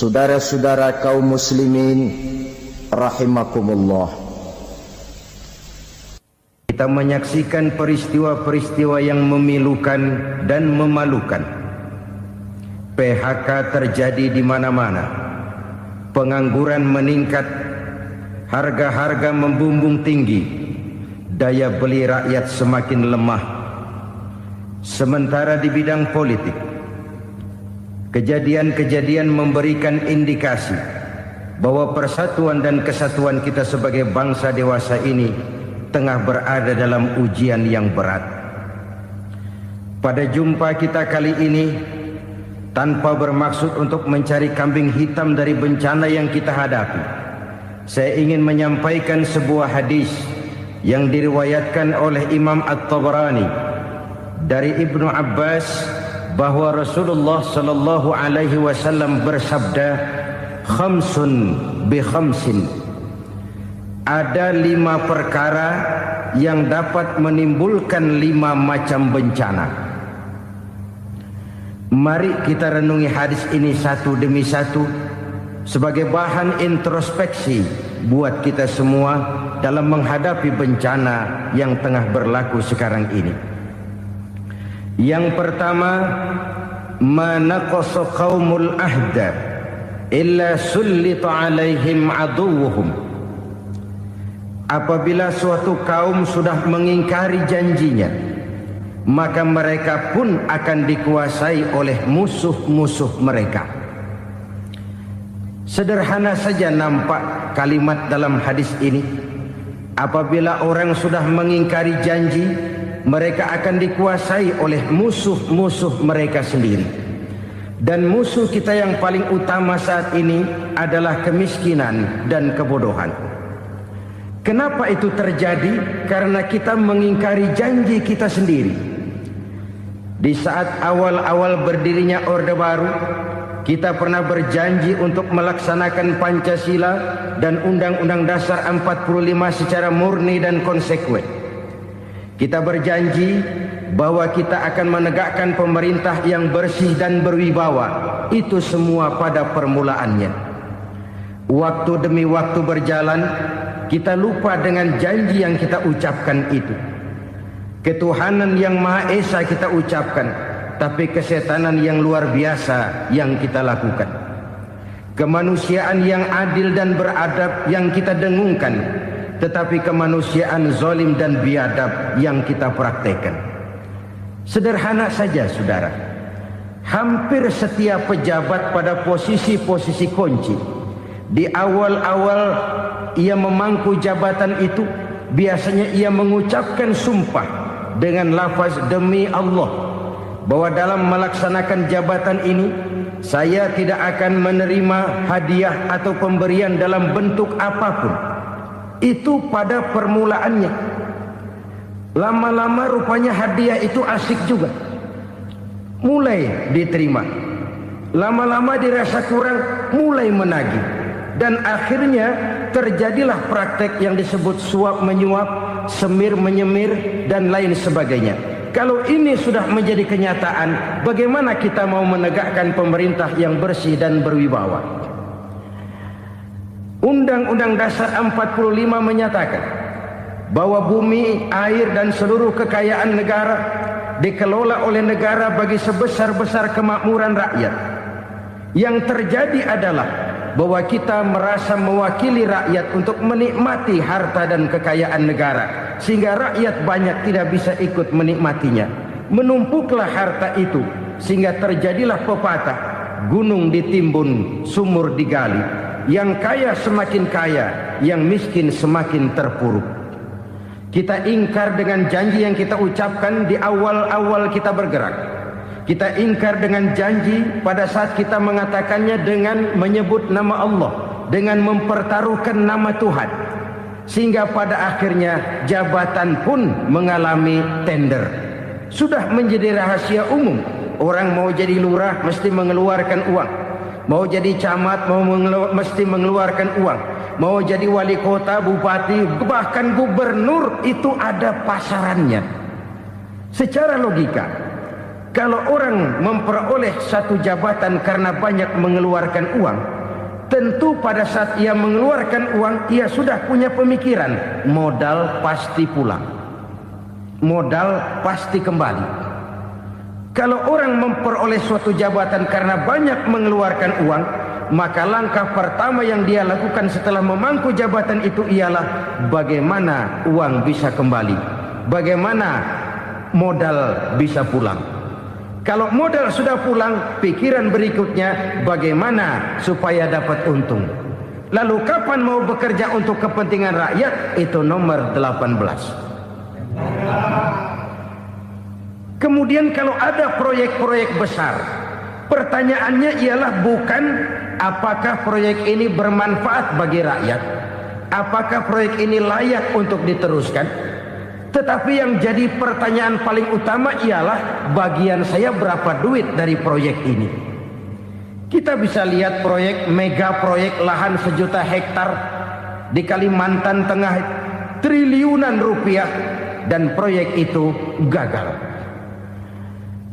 Saudara-saudara kaum muslimin rahimakumullah, kita menyaksikan peristiwa-peristiwa yang memilukan dan memalukan. PHK terjadi di mana-mana, pengangguran meningkat, harga-harga membumbung tinggi, daya beli rakyat semakin lemah. Sementara di bidang politik, kejadian-kejadian memberikan indikasi bahwa persatuan dan kesatuan kita sebagai bangsa dewasa ini tengah berada dalam ujian yang berat. Pada jumpa kita kali ini, tanpa bermaksud untuk mencari kambing hitam dari bencana yang kita hadapi, saya ingin menyampaikan sebuah hadis yang diriwayatkan oleh Imam At-Tabarani dari Ibnu Abbas, bahwa Rasulullah sallallahu alaihi wasallam bersabda, khamsun bi khamsin, ada 5 perkara yang dapat menimbulkan 5 macam bencana. Mari kita renungi hadis ini satu demi satu sebagai bahan introspeksi buat kita semua dalam menghadapi bencana yang tengah berlaku sekarang ini. Yang pertama, manaqasa qaumul ahda illa sullita alaihim aduwwuhum. Apabila suatu kaum sudah mengingkari janjinya, maka mereka pun akan dikuasai oleh musuh-musuh mereka. Sederhana saja nampak kalimat dalam hadis ini. Apabila orang sudah mengingkari janji, mereka akan dikuasai oleh musuh-musuh mereka sendiri. Dan musuh kita yang paling utama saat ini adalah kemiskinan dan kebodohan. Kenapa itu terjadi? Karena kita mengingkari janji kita sendiri. Di saat awal-awal berdirinya Orde Baru, kita pernah berjanji untuk melaksanakan Pancasila dan Undang-Undang Dasar 45 secara murni dan konsekuen. Kita berjanji bahwa kita akan menegakkan pemerintah yang bersih dan berwibawa. Itu semua pada permulaannya. Waktu demi waktu berjalan, kita lupa dengan janji yang kita ucapkan itu. Ketuhanan yang Maha Esa kita ucapkan, tapi kesetanan yang luar biasa yang kita lakukan. Kemanusiaan yang adil dan beradab yang kita dengungkan, tetapi kemanusiaan zalim dan biadab yang kita praktekkan. Sederhana saja saudara, hampir setiap pejabat pada posisi-posisi kunci, di awal-awal ia memangku jabatan itu, biasanya ia mengucapkan sumpah dengan lafaz demi Allah, bahwa dalam melaksanakan jabatan ini saya tidak akan menerima hadiah atau pemberian dalam bentuk apapun. Itu pada permulaannya. Lama-lama rupanya hadiah itu asik juga, mulai diterima. Lama-lama dirasa kurang, mulai menagih. Dan akhirnya terjadilah praktek yang disebut suap menyuap, semir menyemir, dan lain sebagainya. Kalau ini sudah menjadi kenyataan, bagaimana kita mau menegakkan pemerintah yang bersih dan berwibawa? Undang-Undang Dasar 45 menyatakan bahwa bumi, air, dan seluruh kekayaan negara dikelola oleh negara bagi sebesar-besar kemakmuran rakyat. Yang terjadi adalah bahwa kita merasa mewakili rakyat untuk menikmati harta dan kekayaan negara, sehingga rakyat banyak tidak bisa ikut menikmatinya. Menumpuklah harta itu sehingga terjadilah pepatah, gunung ditimbun, sumur digali. Yang kaya semakin kaya, yang miskin semakin terpuruk. Kita ingkar dengan janji yang kita ucapkan di awal-awal kita bergerak. Kita ingkar dengan janji pada saat kita mengatakannya dengan menyebut nama Allah, dengan mempertaruhkan nama Tuhan. Sehingga pada akhirnya jabatan pun mengalami tender. Sudah menjadi rahasia umum. Orang mau jadi lurah mesti mengeluarkan uang. Mau jadi camat mesti mengeluarkan uang. Mau jadi wali kota, bupati, bahkan gubernur, itu ada pasarannya. Secara logika, Kalau orang memperoleh satu jabatan karena banyak mengeluarkan uang, tentu pada saat ia mengeluarkan uang, ia sudah punya pemikiran, modal pasti pulang, modal pasti kembali. Kalau orang memperoleh suatu jabatan karena banyak mengeluarkan uang, maka langkah pertama yang dia lakukan setelah memangku jabatan itu ialah bagaimana uang bisa kembali, bagaimana modal bisa pulang. Kalau modal sudah pulang, pikiran berikutnya bagaimana supaya dapat untung. Lalu kapan mau bekerja untuk kepentingan rakyat? Itu nomor 18. Kemudian kalau ada proyek-proyek besar, pertanyaannya ialah bukan apakah proyek ini bermanfaat bagi rakyat, apakah proyek ini layak untuk diteruskan, tetapi yang jadi pertanyaan paling utama ialah bagian saya berapa duit dari proyek ini. Kita bisa lihat proyek, mega proyek lahan 1 juta hektar di Kalimantan Tengah, triliunan rupiah, dan proyek itu gagal.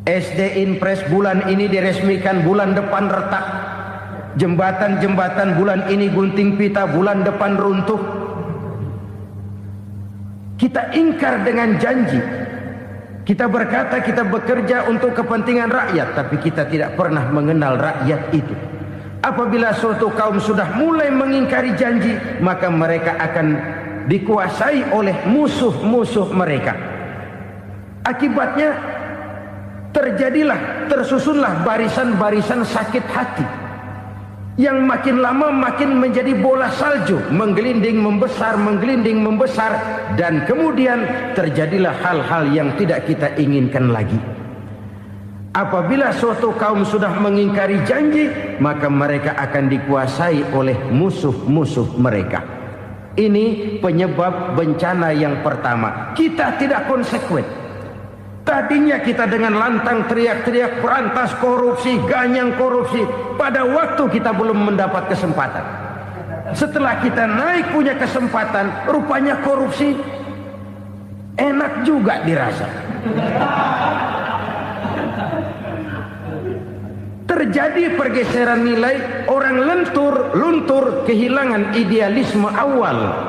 SD Inpres bulan ini diresmikan, bulan depan retak. Jembatan-jembatan bulan ini gunting pita, bulan depan runtuh. Kita ingkar dengan janji. Kita berkata kita bekerja untuk kepentingan rakyat, tapi kita tidak pernah mengenal rakyat itu. Apabila suatu kaum sudah mulai mengingkari janji, maka mereka akan dikuasai oleh musuh-musuh mereka. Akibatnya tersusunlah barisan-barisan sakit hati, yang makin lama makin menjadi bola salju, menggelinding membesar, dan kemudian terjadilah hal-hal yang tidak kita inginkan lagi. Apabila suatu kaum sudah mengingkari janji, maka mereka akan dikuasai oleh musuh-musuh mereka. Ini penyebab bencana yang pertama. Kita tidak konsekuen. Tadinya kita dengan lantang teriak-teriak berantas korupsi, ganyang korupsi. Pada waktu kita belum mendapat kesempatan. Setelah kita naik punya kesempatan, rupanya korupsi enak juga dirasa. Terjadi pergeseran nilai, orang luntur, kehilangan idealisme awal.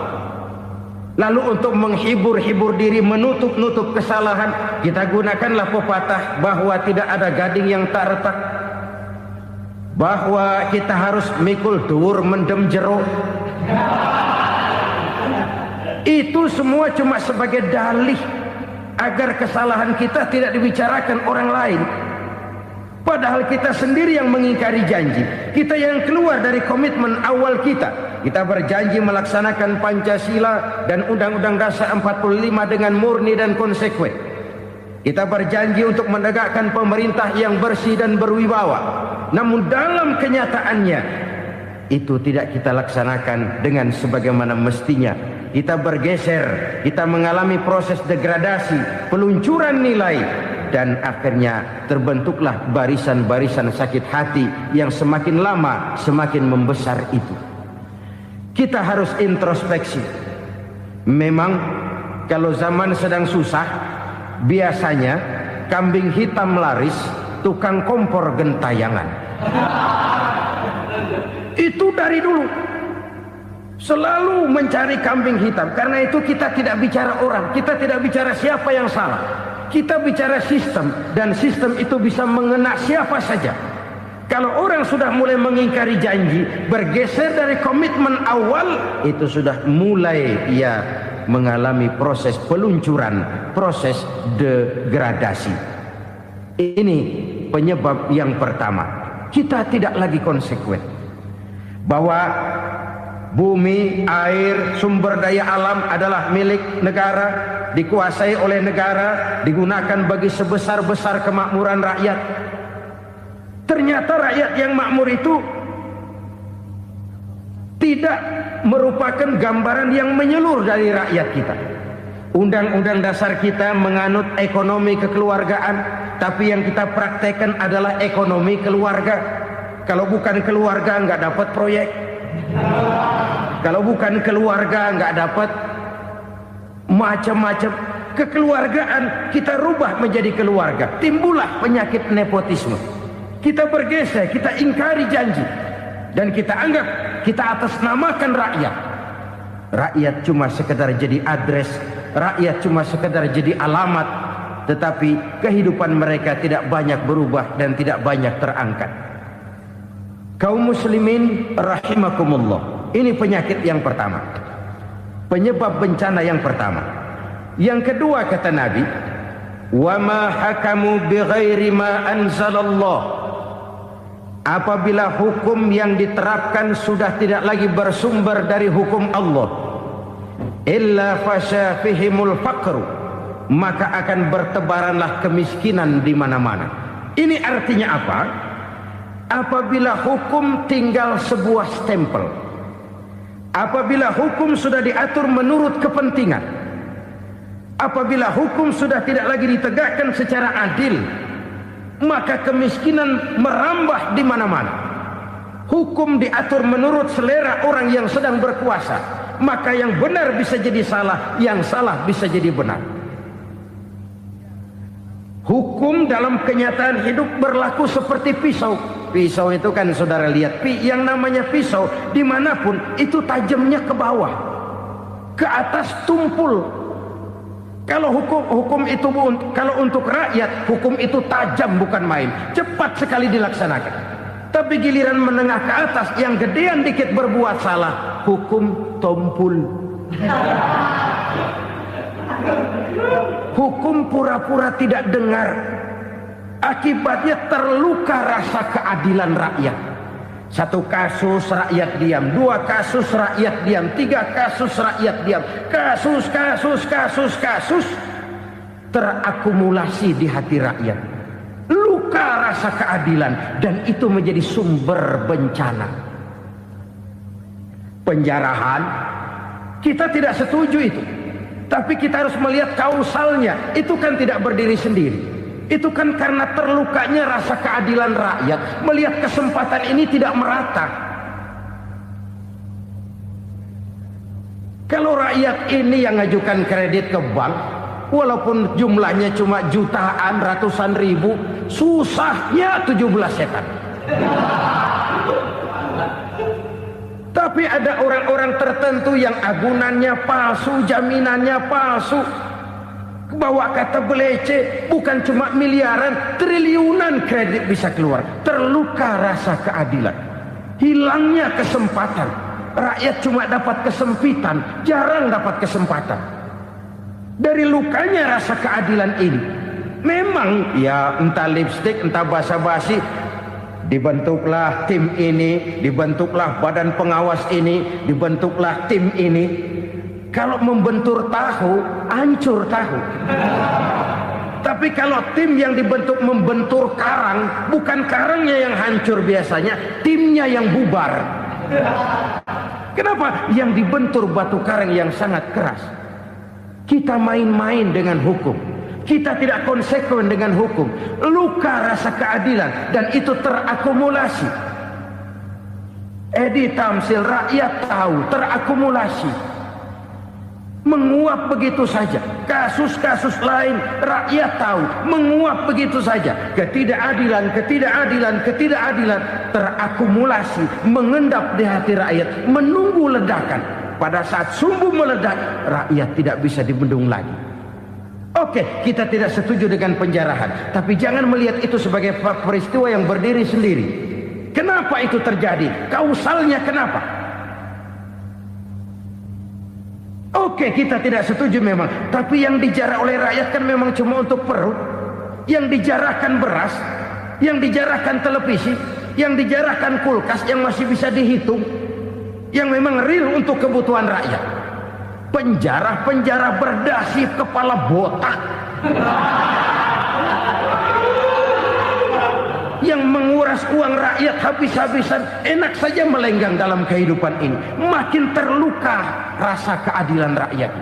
Lalu untuk menghibur diri, menutup kesalahan, kita gunakanlah pepatah bahwa tidak ada gading yang tak retak, bahwa kita harus mikul dhuwur mendem jero. Itu semua cuma sebagai dalih agar kesalahan kita tidak dibicarakan orang lain. Padahal kita sendiri yang mengingkari janji. Kita yang keluar dari komitmen awal kita. Kita berjanji melaksanakan Pancasila dan Undang-Undang Dasar 45 dengan murni dan konsekuen. Kita berjanji untuk menegakkan pemerintah yang bersih dan berwibawa. Namun dalam kenyataannya itu tidak kita laksanakan dengan sebagaimana mestinya. Kita bergeser, kita mengalami proses degradasi, peluncuran nilai, dan akhirnya terbentuklah barisan-barisan sakit hati yang semakin lama semakin membesar itu. Kita harus introspeksi. Memang kalau zaman sedang susah, biasanya kambing hitam laris, tukang kompor gentayangan. Itu dari dulu selalu mencari kambing hitam. Karena itu kita tidak bicara orang, kita tidak bicara siapa yang salah, kita bicara sistem, dan sistem itu bisa mengena siapa saja. Kalau orang sudah mulai mengingkari janji, bergeser dari komitmen awal, itu sudah mulai ia mengalami proses peluncuran, proses degradasi. Ini penyebab yang pertama. Kita tidak lagi konsekuen bahwa bumi, air, sumber daya alam adalah milik negara, dikuasai oleh negara, digunakan bagi sebesar-besar kemakmuran rakyat. Ternyata rakyat yang makmur itu tidak merupakan gambaran yang menyeluruh dari rakyat kita. Undang-undang dasar kita menganut ekonomi kekeluargaan, tapi yang kita praktekkan adalah ekonomi keluarga. Kalau bukan keluarga nggak dapat proyek. Kalau bukan keluarga nggak dapat macam-macam. kekeluargaan kita rubah menjadi keluarga, timbullah penyakit nepotisme. Kita bergeser, kita ingkari janji, dan kita anggap kita atasnamakan rakyat. Rakyat cuma sekedar jadi address, rakyat cuma sekedar jadi alamat, tetapi kehidupan mereka tidak banyak berubah dan tidak banyak terangkat. Kaum muslimin rahimakumullah, ini penyakit yang pertama, penyebab bencana yang pertama. Yang kedua kata Nabi, wa ma hakamu bighairi ma anzalallah, apabila hukum yang diterapkan sudah tidak lagi bersumber dari hukum Allah, illa fasha fihimul faqru, maka akan bertebaranlah kemiskinan di mana-mana. Ini artinya apa? Apabila hukum tinggal sebuah stempel, apabila hukum sudah diatur menurut kepentingan, apabila hukum sudah tidak lagi ditegakkan secara adil, maka kemiskinan merambah di mana-mana. Hukum diatur menurut selera orang yang sedang berkuasa, maka yang benar bisa jadi salah, yang salah bisa jadi benar. Hukum dalam kenyataan hidup berlaku seperti pisau. Pisau itu kan saudara lihat, yang namanya pisau dimanapun itu tajamnya ke bawah, ke atas tumpul. Kalau hukum itu, kalau untuk rakyat, hukum itu tajam bukan main, cepat sekali dilaksanakan. Tapi giliran menengah ke atas, yang gedean dikit berbuat salah, hukum tumpul. Hukum pura-pura tidak dengar, akibatnya terluka rasa keadilan rakyat. Satu kasus rakyat diam, dua kasus rakyat diam, tiga kasus rakyat diam, kasus terakumulasi di hati rakyat, luka rasa keadilan, dan itu menjadi sumber bencana. Penjarahan, kita tidak setuju itu, tapi kita harus melihat kausalnya. Itu kan tidak berdiri sendiri, itu kan karena terlukanya rasa keadilan rakyat, melihat kesempatan ini tidak merata. Kalau rakyat ini yang ngajukan kredit ke bank, walaupun jumlahnya cuma jutaan, ratusan ribu, susahnya 17 setan. Tapi ada orang-orang tertentu yang agunannya palsu, jaminannya palsu, bawa kata belece, bukan cuma miliaran, triliunan kredit bisa keluar. Terluka rasa keadilan, hilangnya kesempatan. Rakyat cuma dapat kesempitan, jarang dapat kesempatan. Dari lukanya rasa keadilan ini, memang ya entah lipstik, entah basa-basi, dibentuklah tim ini, dibentuklah badan pengawas ini, dibentuklah tim ini. Kalau membentur tahu, hancur tahu. Tapi kalau tim yang dibentuk membentur karang, bukan karangnya yang hancur biasanya, timnya yang bubar. Kenapa? Yang dibentur batu karang yang sangat keras. Kita main-main dengan hukum, kita tidak konsekuen dengan hukum, luka rasa keadilan, dan itu terakumulasi. Edi Tamsil, rakyat tahu, terakumulasi, menguap begitu saja. Kasus-kasus lain rakyat tahu, menguap begitu saja. Ketidakadilan terakumulasi, mengendap di hati rakyat, menunggu ledakan. Pada saat sumbu meledak, rakyat tidak bisa dibendung lagi. Oke, kita tidak setuju dengan penjarahan, tapi jangan melihat itu sebagai peristiwa yang berdiri sendiri. Kenapa itu terjadi? Kausalnya kenapa? Oke, kita tidak setuju memang, tapi yang dijarah oleh rakyat kan memang cuma untuk perut. Yang dijarahkan beras, yang dijarahkan televisi, yang dijarahkan kulkas yang masih bisa dihitung, yang memang real untuk kebutuhan rakyat. Penjara berdasi kepala botak yang menguras uang rakyat habis-habisan, enak saja melenggang dalam kehidupan ini. Makin terluka rasa keadilan rakyat.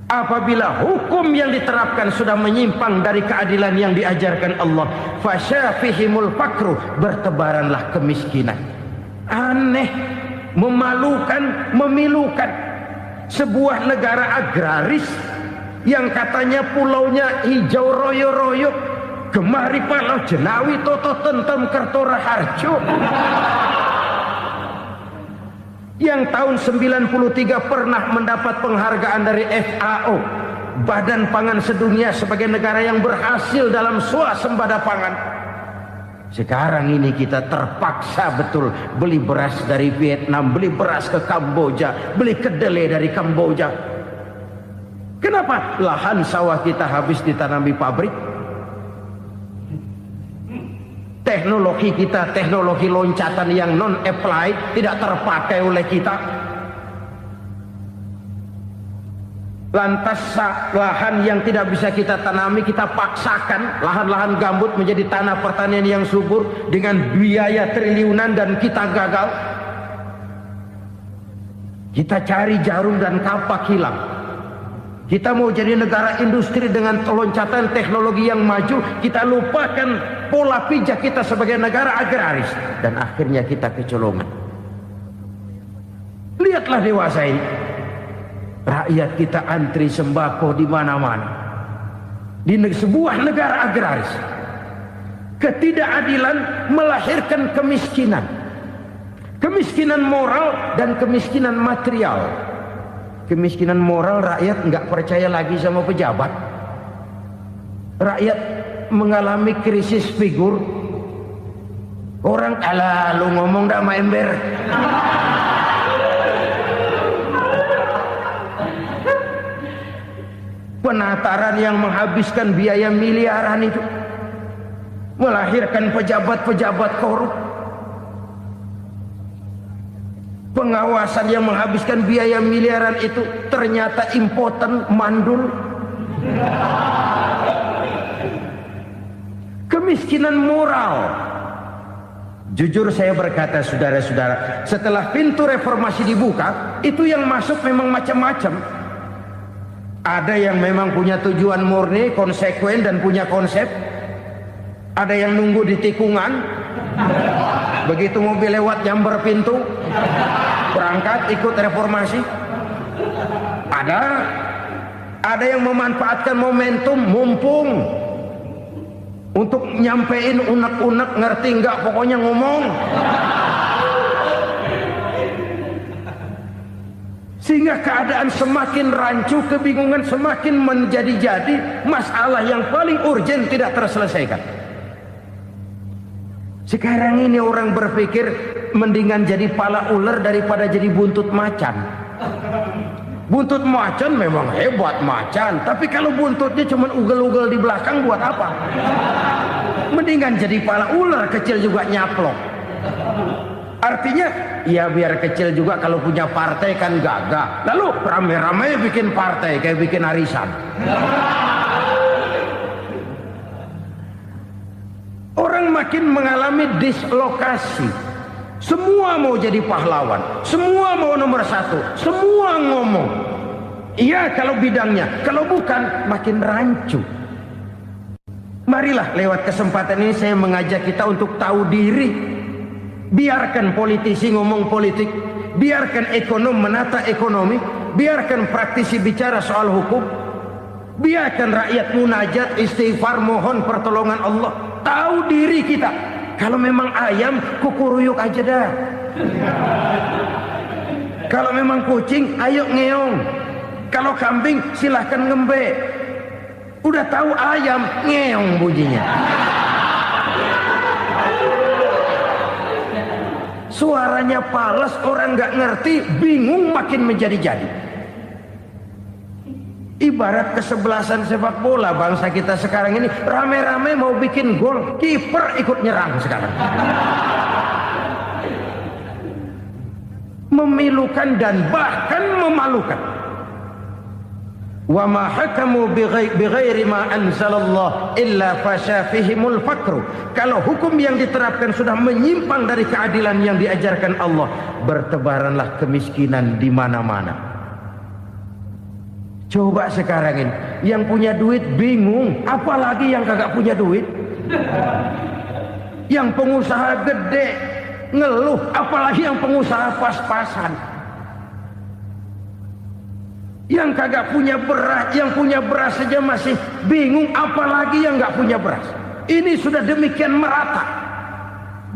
Apabila hukum yang diterapkan sudah menyimpang dari keadilan yang diajarkan Allah, fasyafihimul fakru, bertebaranlah kemiskinan. Aneh, memalukan, memilukan. Sebuah negara agraris yang katanya pulaunya hijau royo-royo, gemari palau jenawi toto tentem kertora harjo, yang tahun 93 pernah mendapat penghargaan dari FAO, Badan Pangan Sedunia, sebagai negara yang berhasil dalam swasembada pangan. Sekarang ini kita terpaksa betul beli beras dari Vietnam, beli beras ke Kamboja, beli kedelai dari Kamboja. Kenapa? Lahan sawah kita habis ditanami pabrik. Teknologi kita, teknologi loncatan yang non-applied, tidak terpakai oleh kita. Lantas lahan yang tidak bisa kita tanami, kita paksakan lahan-lahan gambut menjadi tanah pertanian yang subur dengan biaya triliunan, dan kita gagal. Kita cari jarum dan kapak hilang. Kita mau jadi negara industri dengan loncatan teknologi yang maju, kita lupakan pola pijak kita sebagai negara agraris, dan akhirnya kita kecolongan. Lihatlah dewasa ini, rakyat kita antri sembako di mana-mana. Di sebuah negara agraris, ketidakadilan melahirkan kemiskinan, kemiskinan moral dan kemiskinan material. Kemiskinan moral, rakyat nggak percaya lagi sama pejabat. Rakyat mengalami krisis figur. Orang alah lu ngomong dah sama ember. Penataran yang menghabiskan biaya miliaran itu melahirkan pejabat-pejabat korup. Pengawasan yang menghabiskan biaya miliaran itu ternyata impoten, mandul. Kemiskinan moral. Jujur saya berkata, saudara-saudara, setelah pintu reformasi dibuka, itu yang masuk memang macam-macam. Ada yang memang punya tujuan murni, konsekuen dan punya konsep. Ada yang nunggu di tikungan, begitu mobil lewat nyamber pintu, berangkat ikut reformasi. Ada yang memanfaatkan momentum, mumpung, untuk nyampein unek-unek, ngerti nggak, pokoknya ngomong. Sehingga keadaan semakin rancu, kebingungan semakin menjadi-jadi, masalah yang paling urgen tidak terselesaikan. Sekarang ini orang berpikir mendingan jadi pala ular daripada jadi buntut macan. Buntut macan memang hebat macan, tapi kalau buntutnya cuma ugel-ugel di belakang buat apa? Mendingan jadi pala ular, kecil juga nyaplok. Artinya ya biar kecil juga kalau punya partai kan gagah. Lalu rame-rame bikin partai kayak bikin arisan. Orang makin mengalami dislokasi. Semua mau jadi pahlawan, semua mau nomor satu, semua ngomong. Iya kalau bidangnya, kalau bukan makin rancu. Marilah lewat kesempatan ini saya mengajak kita untuk tahu diri. Biarkan politisi ngomong politik, biarkan ekonom menata ekonomi, biarkan praktisi bicara soal hukum, biarkan rakyat munajat, istighfar, mohon pertolongan Allah. Tahu diri kita. Kalau memang ayam, kukuruyuk aja dah. Kalau memang kucing, ayo ngeong. Kalau kambing, silahkan ngembe. Udah tahu ayam, ngeong bunyinya. Suaranya palas, orang nggak ngerti, bingung, makin menjadi-jadi. Ibarat kesebelasan sepak bola bangsa kita sekarang ini, rame-rame mau bikin gol, kiper ikut nyerang sekarang. Memilukan dan bahkan memalukan. Wa ma hakamu bighairi ma anzalallah illa fasha fihimul fakru. Kalau hukum yang diterapkan sudah menyimpang dari keadilan yang diajarkan Allah, bertebaranlah kemiskinan di mana-mana. Coba sekarang ini, yang punya duit bingung, apalagi yang kagak punya duit. Yang pengusaha gede ngeluh, apalagi yang pengusaha pas-pasan. Yang kagak punya beras, yang punya beras saja masih bingung, apalagi yang nggak punya beras. Ini sudah demikian merata.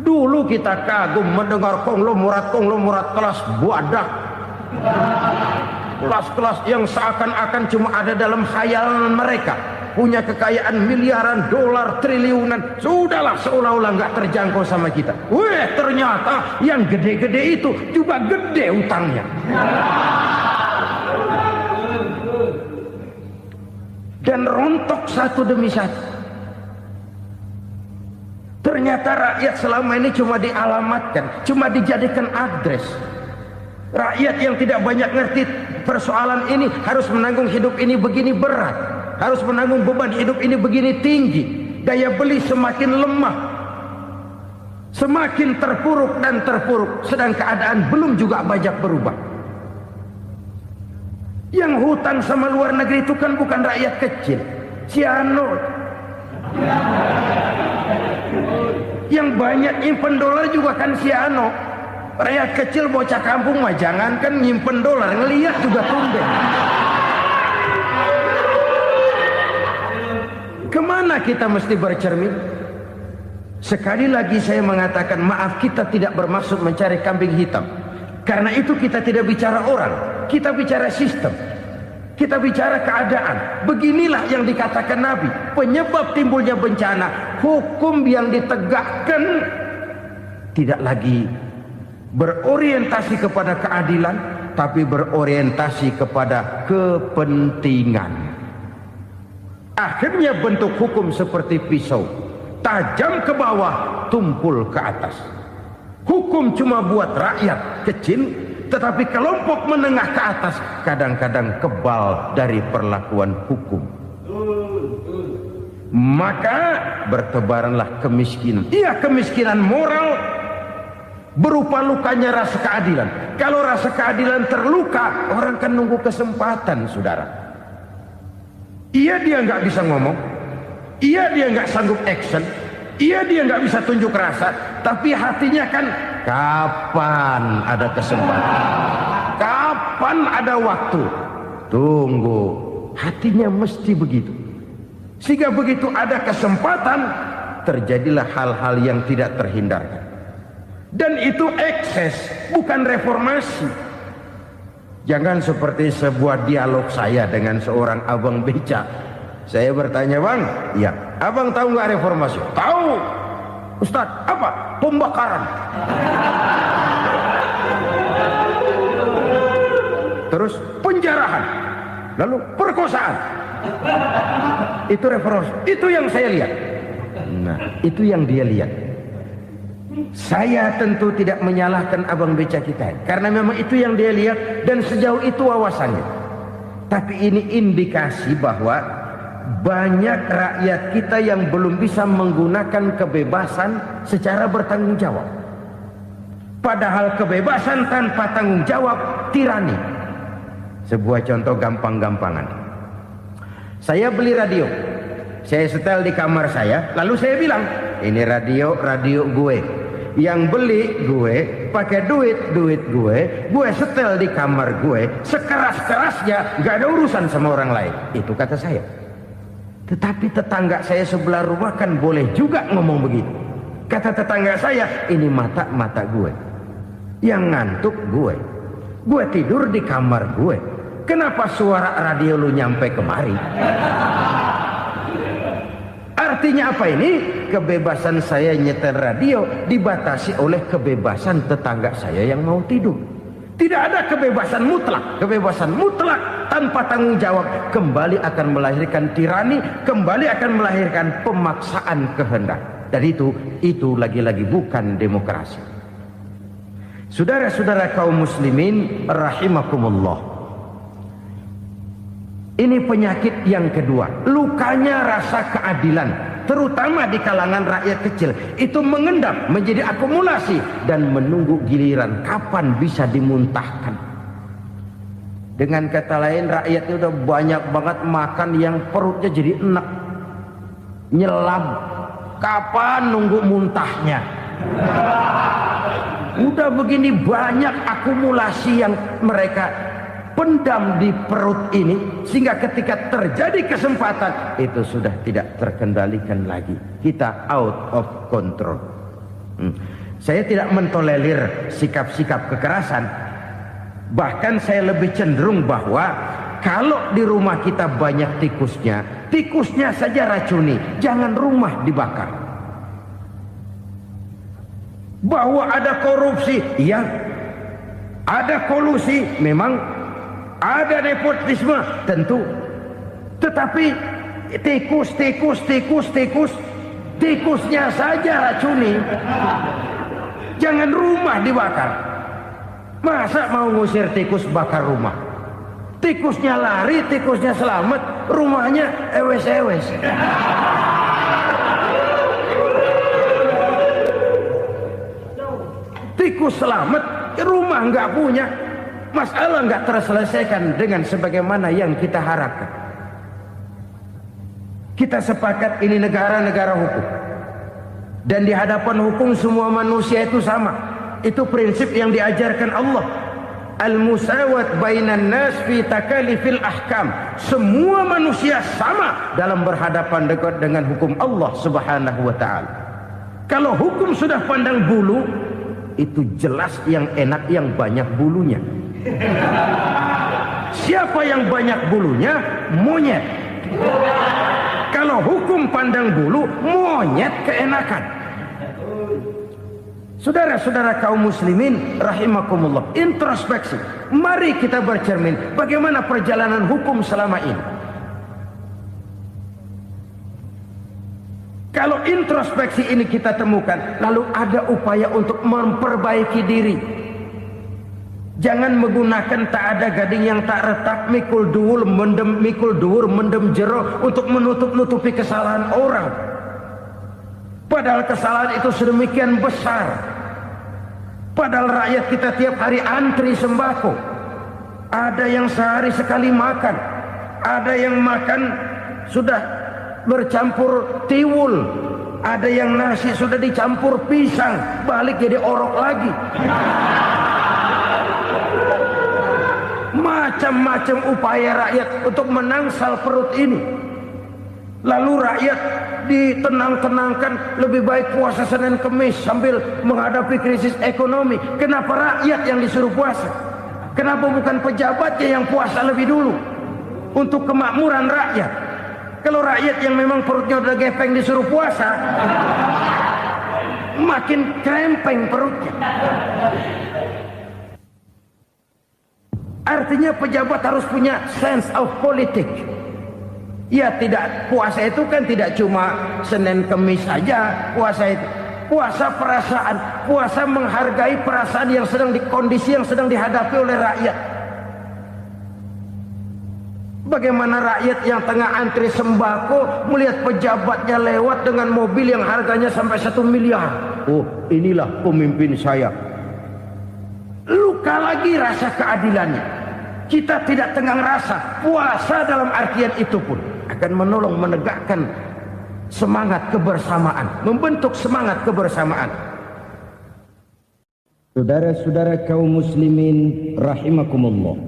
Dulu kita kagum mendengar konglomerat kelas buadah, kelas-kelas yang seakan-akan cuma ada dalam khayalan mereka, punya kekayaan miliaran dolar, triliunan. Sudahlah, seolah-olah nggak terjangkau sama kita. Weh, ternyata yang gede-gede itu juga gede utangnya. Dan rontok satu demi satu. Ternyata rakyat selama ini cuma dialamatkan, cuma dijadikan address. Rakyat yang tidak banyak ngerti persoalan ini harus menanggung hidup ini begini berat, harus menanggung beban hidup ini begini tinggi. Daya beli semakin lemah, semakin terpuruk dan terpuruk, sedang keadaan belum juga banyak berubah. Yang hutang sama luar negeri itu kan bukan rakyat kecil, Ciano. Yang banyak nyimpen dolar juga kan Ciano. Rakyat kecil bocah kampung mah jangankan nyimpen dolar, ngelihat juga tumben. Kemana kita mesti bercermin? Sekali lagi saya mengatakan maaf, kita tidak bermaksud mencari kambing hitam. Karena itu kita tidak bicara orang, kita bicara sistem, kita bicara keadaan. Beginilah yang dikatakan Nabi, penyebab timbulnya bencana, hukum yang ditegakkan tidak lagi berorientasi kepada keadilan, tapi berorientasi kepada kepentingan. Akhirnya bentuk hukum seperti pisau, tajam ke bawah, tumpul ke atas. Hukum cuma buat rakyat kecil, tetapi kelompok menengah ke atas kadang-kadang kebal dari perlakuan hukum. Maka bertebaranlah kemiskinan. Iya, kemiskinan moral berupa lukanya rasa keadilan. Kalau rasa keadilan terluka, orang kan nunggu kesempatan, saudara. Iya, dia nggak bisa ngomong. Iya, dia nggak sanggup action. Iya, dia nggak bisa tunjuk rasa, tapi hatinya kan kapan ada kesempatan, kapan ada waktu, tunggu. Hatinya mesti begitu. Sehingga begitu ada kesempatan, terjadilah hal-hal yang tidak terhindarkan. Dan itu ekses, bukan reformasi. Jangan seperti sebuah dialog saya dengan seorang abang beca. Saya bertanya, bang, ya, abang tahu nggak reformasi? Tahu, Ustaz. Apa? Pembakaran. Terus penjarahan, lalu perkosaan. Itu reformasi. Itu yang saya lihat. Nah, itu yang dia lihat. Saya tentu tidak menyalahkan abang beca kita, karena memang itu yang dia lihat dan sejauh itu wawasannya. Tapi ini indikasi bahwa banyak rakyat kita yang belum bisa menggunakan kebebasan secara bertanggung jawab. Padahal kebebasan tanpa tanggung jawab tirani. Sebuah contoh gampang-gampangan. Saya beli radio, saya setel di kamar saya, lalu saya bilang, ini radio gue. Yang beli gue, pakai duit gue setel di kamar gue, sekeras-kerasnya, gak ada urusan sama orang lain. Itu kata saya. Tetapi tetangga saya sebelah rumah kan boleh juga ngomong begitu. Kata tetangga saya, ini mata gue, yang ngantuk gue tidur di kamar gue. Kenapa suara radio lu nyampe kemari? Artinya apa ini? Kebebasan saya nyetel radio dibatasi oleh kebebasan tetangga saya yang mau tidur. Tidak ada kebebasan mutlak. Kebebasan mutlak tanpa tanggung jawab kembali akan melahirkan tirani, kembali akan melahirkan pemaksaan kehendak. Dan itu lagi-lagi bukan demokrasi. Saudara-saudara kaum muslimin rahimakumullah. Ini penyakit yang kedua, lukanya rasa keadilan, terutama di kalangan rakyat kecil. Itu mengendap menjadi akumulasi dan menunggu giliran kapan bisa dimuntahkan. Dengan kata lain, rakyatnya udah banyak banget makan yang perutnya jadi enak, nyelam. Kapan nunggu muntahnya? Udah begini banyak akumulasi yang mereka pendam di perut ini, sehingga ketika terjadi kesempatan itu sudah tidak terkendalikan lagi, kita out of control. Saya tidak mentolerir sikap-sikap kekerasan, bahkan saya lebih cenderung bahwa kalau di rumah kita banyak tikusnya, tikusnya saja racuni, jangan rumah dibakar. Bahwa ada korupsi, ya, ada kolusi, memang ada nepotisme, tentu. Tetapi tikusnya saja racuni, jangan rumah dibakar. Masa mau ngusir tikus bakar rumah? Tikusnya lari, tikusnya selamat, rumahnya ewes-ewes. Tikus selamat, rumah nggak punya, masalah nggak terselesaikan dengan sebagaimana yang kita harapkan. Kita sepakat ini negara hukum, dan di hadapan hukum semua manusia itu sama. Itu prinsip yang diajarkan Allah. Al-musawat bainan nas fi takalifil ahkam. Semua manusia sama dalam berhadapan dengan hukum Allah Subhanahu wa taala. Kalau hukum sudah pandang bulu, itu jelas yang enak yang banyak bulunya. Siapa yang banyak bulunya? Monyet. Kalau hukum pandang bulu, monyet keenakan. Saudara-saudara kaum muslimin rahimakumullah, introspeksi. Mari kita bercermin bagaimana perjalanan hukum selama ini. Kalau introspeksi ini kita temukan, lalu ada upaya untuk memperbaiki diri. Jangan menggunakan tak ada gading yang tak retak, mikul duwur mendem jero untuk menutup-nutupi kesalahan orang. Padahal kesalahan itu sedemikian besar. Padahal rakyat kita tiap hari antri sembako. Ada yang sehari sekali makan, ada yang makan sudah bercampur tiwul, ada yang nasi sudah dicampur pisang, balik jadi orok lagi. Macam-macam upaya rakyat untuk menangsal perut ini. Lalu rakyat ditenang-tenangkan, lebih baik puasa Senin Kemis sambil menghadapi krisis ekonomi. Kenapa rakyat yang disuruh puasa? Kenapa bukan pejabatnya yang puasa lebih dulu untuk kemakmuran rakyat? Kalau rakyat yang memang perutnya udah gepeng disuruh puasa, makin krempeng perutnya. Artinya pejabat harus punya sense of politics. Ya, tidak, puasa itu kan tidak cuma Senin Kemis saja puasa itu. Puasa perasaan, puasa menghargai perasaan yang sedang kondisi yang sedang dihadapi oleh rakyat. Bagaimana rakyat yang tengah antri sembako melihat pejabatnya lewat dengan mobil yang harganya sampai 1 miliar. Oh, inilah pemimpin saya. Luka lagi rasa keadilannya. Kita tidak tenggang rasa. Puasa dalam artian itu pun akan menolong menegakkan semangat kebersamaan, membentuk semangat kebersamaan. Saudara-saudara kaum muslimin rahimakumullah,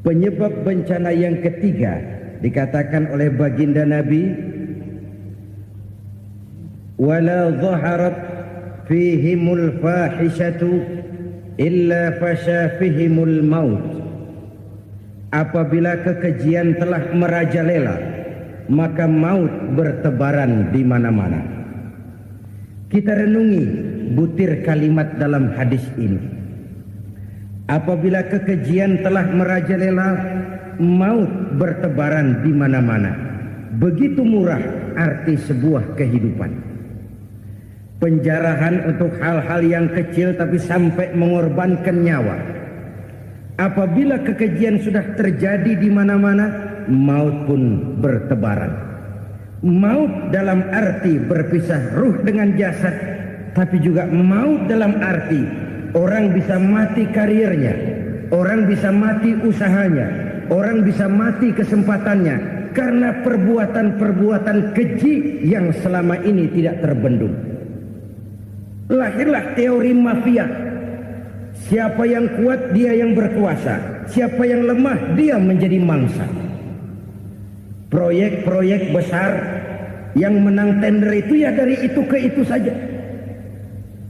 penyebab bencana yang ketiga dikatakan oleh baginda Nabi, wala dhaharat fihimul fahishatu illa fasha fihimul maut. Apabila kekejian telah merajalela, maka maut bertebaran di mana-mana. Kita renungi butir kalimat dalam hadis ini. Apabila kekejian telah merajalela, maut bertebaran di mana-mana. Begitu murah arti sebuah kehidupan. Penjarahan untuk hal-hal yang kecil tapi sampai mengorbankan nyawa. Apabila kekejian sudah terjadi di mana-mana, maut pun bertebaran. Maut dalam arti berpisah ruh dengan jasad, tapi juga maut dalam arti orang bisa mati karirnya, orang bisa mati usahanya, orang bisa mati kesempatannya karena perbuatan-perbuatan keji yang selama ini tidak terbendung. Lahirlah teori mafia. Siapa yang kuat dia yang berkuasa, siapa yang lemah dia menjadi mangsa. Proyek-proyek besar yang menang tender itu ya dari itu ke itu saja.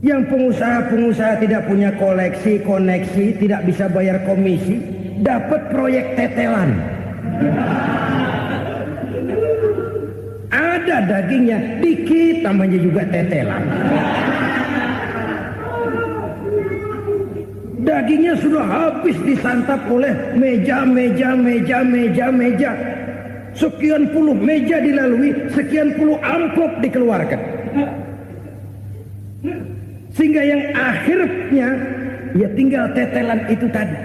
Yang pengusaha-pengusaha tidak punya koneksi, tidak bisa bayar komisi, dapat proyek tetelan. Ada dagingnya, dikit namanya juga tetelan. Dagingnya sudah habis disantap oleh meja. Sekian puluh meja dilalui, sekian puluh amplop dikeluarkan. Sehingga yang akhirnya ya tinggal tetelan itu tadi.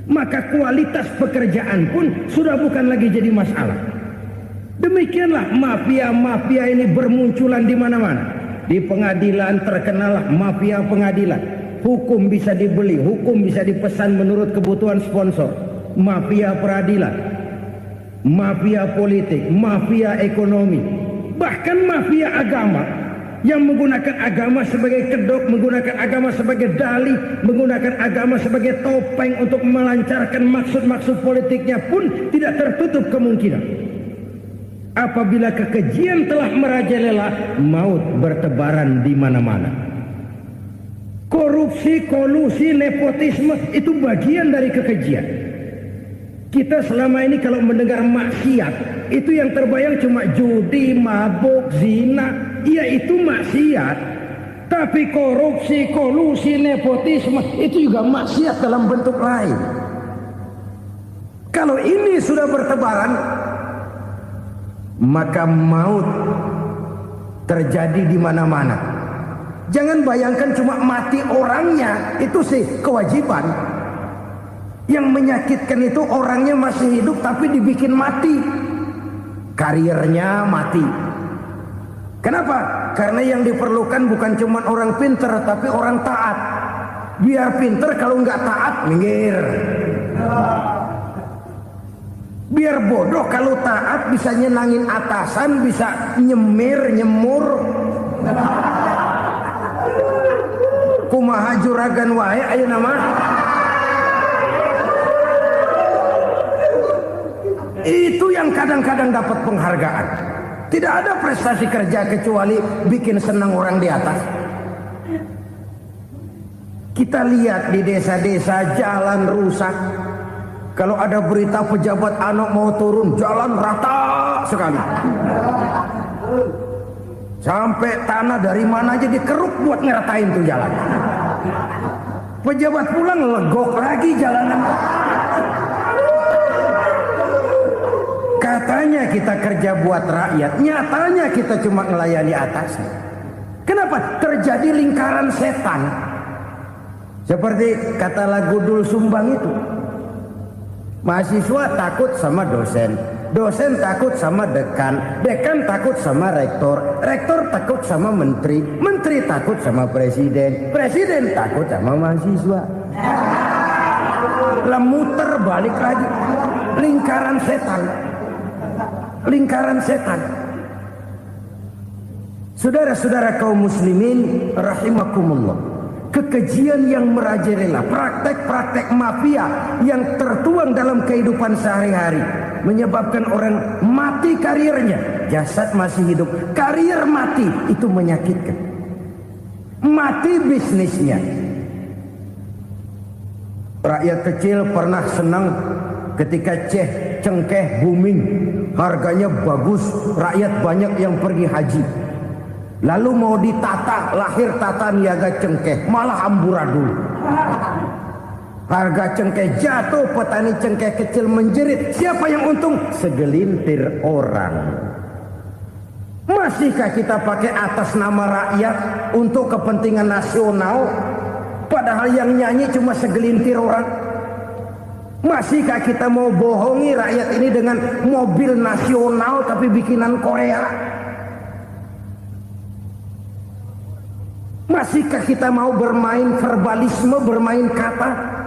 Maka kualitas pekerjaan pun sudah bukan lagi jadi masalah. Demikianlah mafia-mafia ini bermunculan di mana-mana. Di pengadilan terkenal mafia pengadilan. Hukum bisa dibeli, hukum bisa dipesan menurut kebutuhan sponsor. Mafia peradilan, mafia politik, mafia ekonomi, bahkan mafia agama yang menggunakan agama sebagai kedok, menggunakan agama sebagai dalih, menggunakan agama sebagai topeng untuk melancarkan maksud-maksud politiknya pun tidak tertutup kemungkinan. Apabila kekejian telah merajalela, maut bertebaran di mana-mana. Korupsi, kolusi, nepotisme itu bagian dari kekejian. Kita selama ini kalau mendengar maksiat, itu yang terbayang cuma judi, mabuk, zina. Iya itu maksiat. Tapi korupsi, kolusi, nepotisme itu juga maksiat dalam bentuk lain. Kalau ini sudah bertebaran, maka maut terjadi di mana-mana. Jangan bayangkan cuma mati orangnya, itu sih kewajiban. Yang menyakitkan itu orangnya masih hidup tapi dibikin mati. Karirnya mati. Kenapa? Karena yang diperlukan bukan cuma orang pinter tapi orang taat. Biar pinter, kalau nggak taat minggir. Biar bodoh, kalau taat bisa nyenangin atasan, bisa nyemur. Kumaha juragan wae ayo nama. Itu yang kadang-kadang dapat penghargaan. Tidak ada prestasi kerja kecuali bikin senang orang di atas. Kita lihat di desa-desa jalan rusak. Kalau ada berita pejabat anak mau turun, jalan rata sekali. Sampai tanah dari mana aja dikeruk buat ngeratain tuh jalan. Pejabat pulang legok lagi jalanan. Katanya kita kerja buat rakyat, nyatanya kita cuma melayani atasnya. Kenapa? Terjadi lingkaran setan. Seperti kata lagu Dul Sumbang itu. Mahasiswa takut sama dosen, dosen takut sama dekan, dekan takut sama rektor, rektor takut sama menteri, menteri takut sama presiden, presiden takut sama mahasiswa. Lah muter balik lagi. Lingkaran setan. Lingkaran setan. Saudara-saudara kaum muslimin rahimakumullah. Kekejian yang merajalela, praktek-praktek mafia yang tertuang dalam kehidupan sehari-hari menyebabkan orang mati karirnya, jasad masih hidup, karir mati, itu menyakitkan. Mati bisnisnya. Rakyat kecil pernah senang ketika cengkeh booming, harganya bagus, rakyat banyak yang pergi haji. Lalu mau ditata, lahir tata niaga cengkeh, malah amburadul. Harga cengkeh jatuh, petani cengkeh kecil menjerit. Siapa yang untung? Segelintir orang. Masihkah kita pakai atas nama rakyat untuk kepentingan nasional? Padahal yang nyanyi cuma segelintir orang. Masihkah kita mau bohongi rakyat ini dengan mobil nasional tapi bikinan Korea? Masihkah kita mau bermain verbalisme, bermain kata?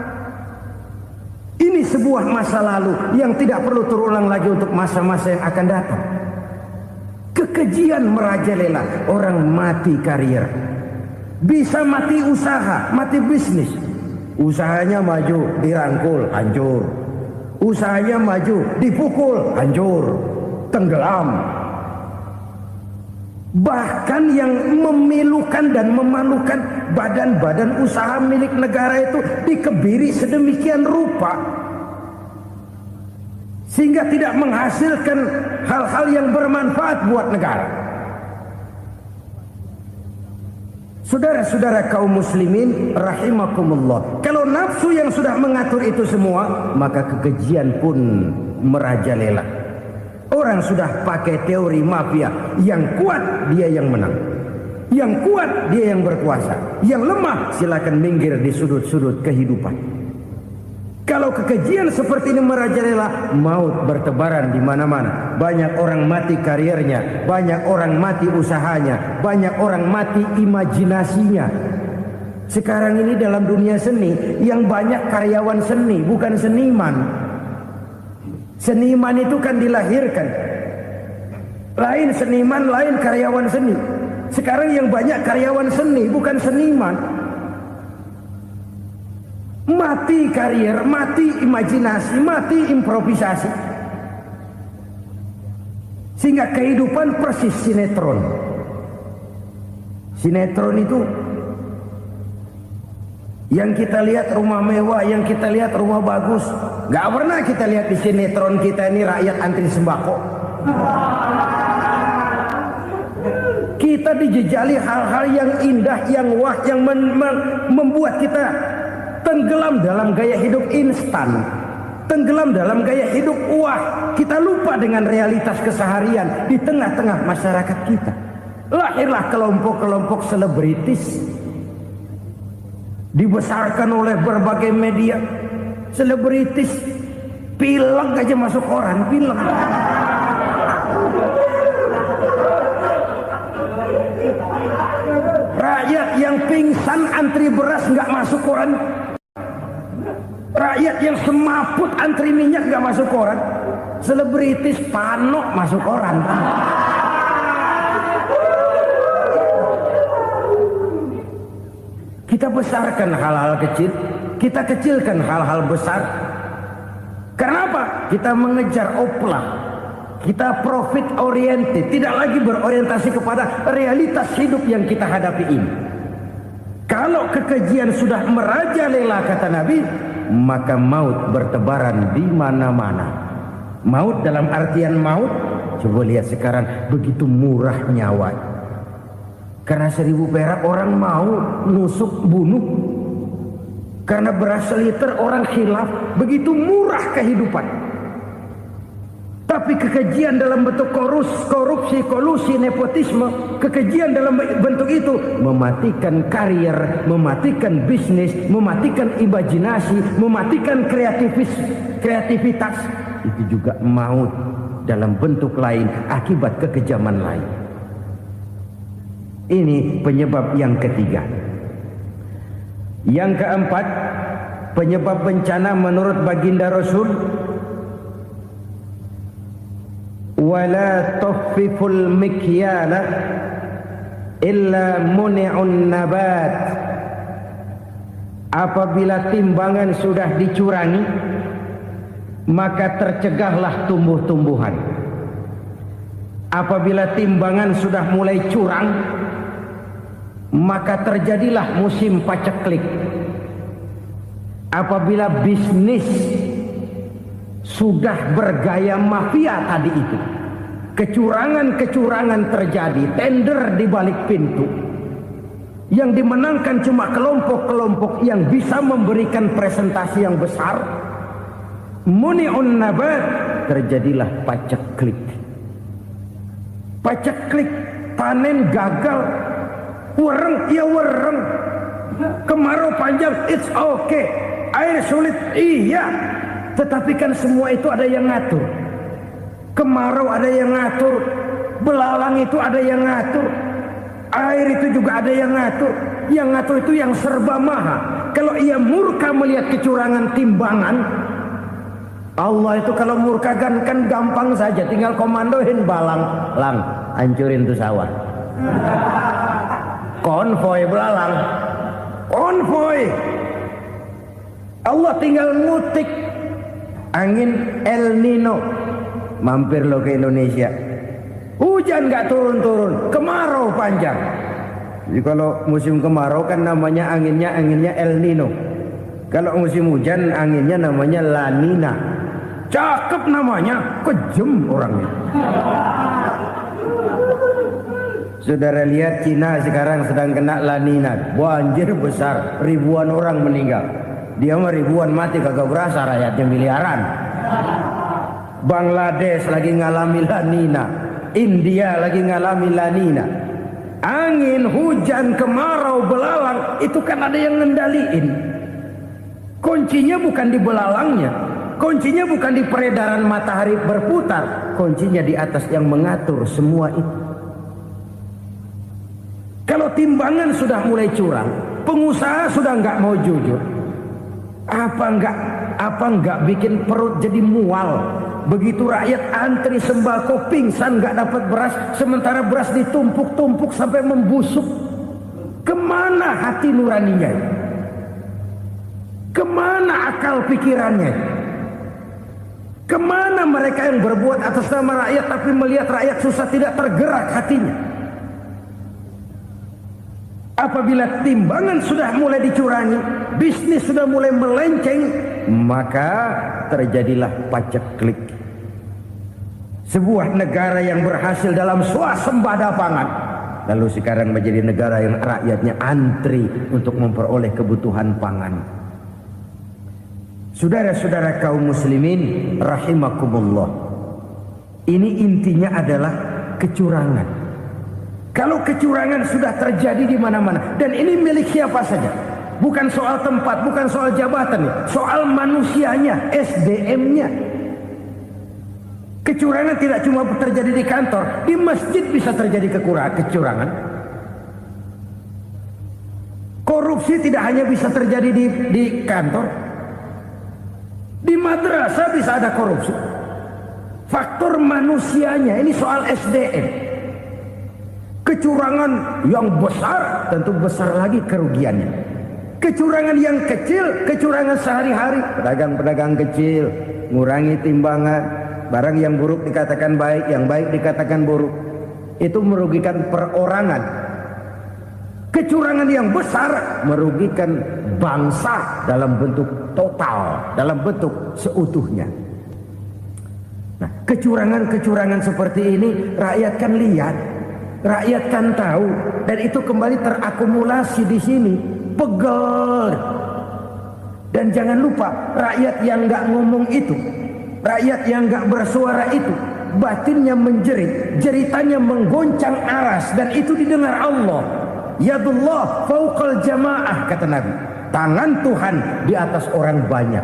Ini sebuah masa lalu yang tidak perlu terulang lagi untuk masa-masa yang akan datang. Kekejian merajalela, orang mati karir. Bisa mati usaha, mati bisnis. Usahanya maju, dirangkul, hancur. Usahanya maju, dipukul, hancur, tenggelam. Bahkan yang memilukan dan memalukan badan-badan usaha milik negara itu dikebiri sedemikian rupa sehingga tidak menghasilkan hal-hal yang bermanfaat buat negara. Saudara-saudara kaum muslimin rahimakumullah, kalau nafsu yang sudah mengatur itu semua, maka kekejian pun merajalela. Orang sudah pakai teori mafia, yang kuat dia yang menang, yang kuat dia yang berkuasa, yang lemah silakan minggir di sudut-sudut kehidupan. Kalau kekejian seperti ini merajalela, maut bertebaran di mana-mana. Banyak orang mati karirnya, banyak orang mati usahanya, banyak orang mati imajinasinya. Sekarang ini dalam dunia seni, yang banyak karyawan seni, bukan seniman. Seniman itu kan dilahirkan. Lain seniman, lain karyawan seni. Sekarang yang banyak karyawan seni, bukan seniman. Mati karir, mati imajinasi, mati improvisasi. Sehingga kehidupan persis sinetron. Sinetron itu yang kita lihat rumah mewah, yang kita lihat rumah bagus. Gak pernah kita lihat di sinetron kita ini rakyat antri sembako. Kita dijejali hal-hal yang indah, yang wah, yang membuat kita tenggelam dalam gaya hidup instan, tenggelam dalam gaya hidup wah. Kita lupa dengan realitas keseharian di tengah-tengah masyarakat kita. Lahirlah kelompok-kelompok selebritis, dibesarkan oleh berbagai media. Selebritis pilek aja masuk koran, pilek. Rakyat yang pingsan antri beras nggak masuk koran. Rakyat yang semaput antri minyak gak masuk koran. Selebritis panok masuk koran. Kita besarkan hal-hal kecil, kita kecilkan hal-hal besar. Karena apa? Kita mengejar oplah. Kita profit oriented, tidak lagi berorientasi kepada realitas hidup yang kita hadapi ini. Kalau kekejian sudah merajalela, kata Nabi, maka maut bertebaran di mana-mana. Maut dalam artian maut, coba lihat sekarang begitu murah nyawa. Karena 1000 perak orang mau nusuk bunuh. Karena beras seliter orang khilaf, begitu murah kehidupan. Tapi kekejian dalam bentuk korupsi, kolusi, nepotisme, kekejian dalam bentuk itu mematikan karier, mematikan bisnis, mematikan imajinasi, mematikan kreativitas. Itu juga maut dalam bentuk lain akibat kekejaman lain. Ini penyebab yang ketiga. Yang keempat, penyebab bencana menurut baginda Rasul, wala tukhfiful mikyala illa muni'un nabat. Apabila timbangan sudah dicurangi, maka tercegahlah tumbuh-tumbuhan. Apabila timbangan sudah mulai curang, maka terjadilah musim paceklik. Apabila bisnis sudah bergaya mafia tadi itu, kecurangan-kecurangan terjadi, tender di balik pintu, yang dimenangkan cuma kelompok-kelompok yang bisa memberikan presentasi yang besar, muni'un nabat, terjadilah paceklik. Paceklik, panen gagal, wereng, ya wereng, kemarau panjang, it's okay, air sulit, iya. Tetapi kan semua itu ada yang ngatur. Kemarau ada yang ngatur, belalang itu ada yang ngatur, air itu juga ada yang ngatur. Yang ngatur itu yang serba maha. Kalau ia murka melihat kecurangan timbangan, Allah itu kalau murka kan gampang saja, tinggal komandoin balang, lang, hancurin tuh sawah. Konvoy belalang, konvoy. Allah tinggal ngutik angin El Nino. Mampir lo ke Indonesia, hujan nggak turun-turun, kemarau panjang. Jadi kalau musim kemarau kan namanya anginnya El Nino. Kalau musim hujan anginnya namanya La Nina. Cakep namanya, kejem orangnya. Saudara lihat Cina sekarang sedang kena La Nina, banjir besar, ribuan orang meninggal. Dia mah ribuan mati kagak berasa, rakyatnya miliaran. Bangladesh lagi ngalami La Nina, India lagi ngalami La Nina. Angin, hujan, kemarau, belalang, itu kan ada yang ngendaliin. Kuncinya bukan di belalangnya, kuncinya bukan di peredaran matahari berputar, kuncinya di atas yang mengatur semua itu. Kalau timbangan sudah mulai curang, pengusaha sudah nggak mau jujur, apa nggak bikin perut jadi mual? Begitu rakyat antri sembako pingsan nggak dapat beras, sementara beras ditumpuk-tumpuk sampai membusuk. Kemana hati nuraninya? Kemana akal pikirannya? Kemana mereka yang berbuat atas nama rakyat tapi melihat rakyat susah tidak tergerak hatinya? Apabila timbangan sudah mulai dicurangi, bisnis sudah mulai melenceng, maka terjadilah paceklik. Sebuah negara yang berhasil dalam swasembada pangan, lalu sekarang menjadi negara yang rakyatnya antri untuk memperoleh kebutuhan pangan. Saudara-saudara kaum muslimin rahimakumullah, ini intinya adalah kecurangan. Kalau kecurangan sudah terjadi di mana-mana, dan ini milik siapa saja, bukan soal tempat, bukan soal jabatan, soal manusianya, SDM-nya. Kecurangan tidak cuma terjadi di kantor, di masjid bisa terjadi kecurangan. Korupsi tidak hanya bisa terjadi di kantor, di madrasah bisa ada korupsi. Faktor manusianya, ini soal SDM. Kecurangan yang besar tentu besar lagi kerugiannya. Kecurangan yang kecil, kecurangan sehari-hari, pedagang-pedagang kecil ngurangi timbangan, barang yang buruk dikatakan baik, yang baik dikatakan buruk, itu merugikan perorangan. Kecurangan yang besar merugikan bangsa dalam bentuk total, dalam bentuk seutuhnya. Nah, kecurangan-kecurangan seperti ini rakyat kan lihat, rakyat kan tahu, dan itu kembali terakumulasi di sini, pegel. Dan jangan lupa, rakyat yang nggak ngomong itu, rakyat yang nggak bersuara itu, batinnya menjerit, jeritannya menggoncang aras, dan itu didengar Allah. Yadullah fauqal jamaah, kata Nabi. Tangan Tuhan di atas orang banyak.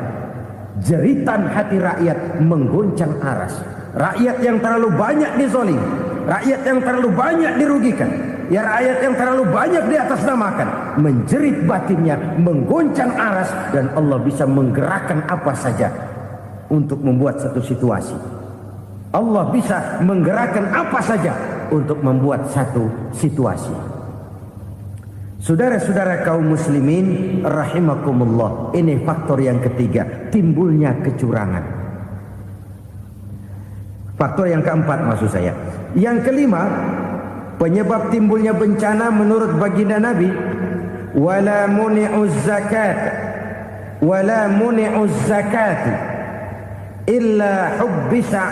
Jeritan hati rakyat menggoncang aras. Rakyat yang terlalu banyak dizolim, rakyat yang terlalu banyak dirugikan, ya rakyat yang terlalu banyak di atas namakan, menjerit batinnya, menggoncang aras, dan Allah bisa menggerakkan apa saja untuk membuat satu situasi. Allah bisa menggerakkan apa saja untuk membuat satu situasi. Saudara-saudara kaum muslimin rahimakumullah, ini faktor yang ketiga, timbulnya kecurangan. Faktor yang keempat maksud saya. Yang kelima, penyebab timbulnya bencana menurut baginda Nabi, wala muni'uz zakat wala muni'uz zakat illa hubbisa